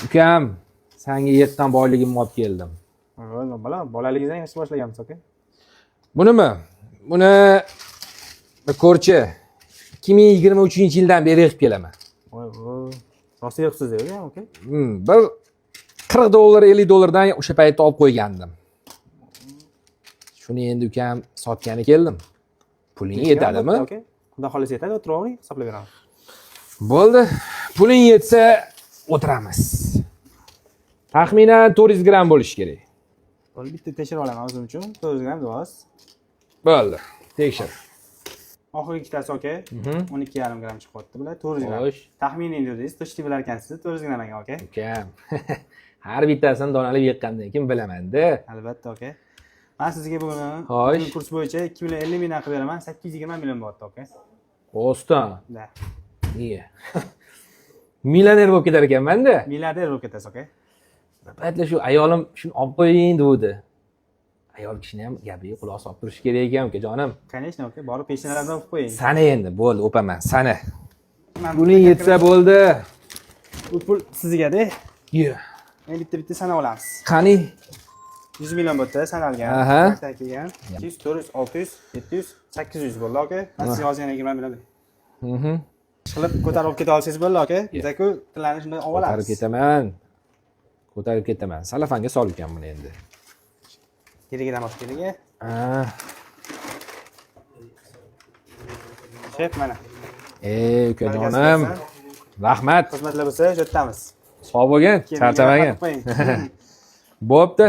Ukam, senga 7 dan boyligimni olib keldim. Bolaligingizdan yaxshi boshlaganmiz, aka. Bunimi? Buni ko'rchi. 2023-yildan beri yig'ib kelaman. Voy, rosa yo'qsiz aka, aka. Bir $40, $50dan o'sha paytda olib qo'ygandim. Shuni endi ukam sotgani keldim. Puling yetadimi? Aka, xudo xolisa yetadi, o'tiravering, hisoblab beraman. Bo'ldi. Puling yetsa o'tiramiz. Taxminan 400 gram bo'lishi kerak. Bo'ldi, bitta tekshirib olaman o'zim uchun. 400 gram do'st. Bo'ldi. Tekshir. Oxirgi ikkitasi aka, 12,5 gram chiqyapti bular, 400 gram. Xo'sh. Taxminiy dedingiz, to'shti bilar ekansiz, 400 gram ekan aka. Ukam. Har bittasini donalab yiqqandan keyin bilaman-da. Albatta aka. Men sizga buni Xo'sh. kurs bo'yicha 2,50 mingdan qilib beraman, 820 million bo'lyapti aka. Oston. Da. Niye? Millioner bo'lib ketar ekanman-da. Milliarder bo'lib ketasiz aka. Paytlar shu ayolim shuni olib qo'ying dedi. Ayol kishini ham gapiga quloq solib turish kerak ekan, ukajonim. Конечно aka, borib peshnalardan o'qib qo'ying. Sana endi, bo'ldi, o'paman, sana. Puling yetsa bo'ldi. Bu pul sizga-da. Yo. Men bitta sanab olamiz. Qani? 100 million bo'tda sanalgan. Aha. Kelgan. 200, 400, 600, 700, 800 bo'ldi aka. Men sizga hozir 20 million. Qilib ko'tarib keta olsangiz bo'ldi aka. Biza-ku tillarni shunday olib olamiz. Ko'tarib ketaman. Salafanga sol ekan buni endi. Kerigidan olib keling. Shef mana. Ukajonim. Rahmat. Xizmatlar bo'lsa, jo'tamiz. Sog' bo'lgin, charchamagin. Bo'pti.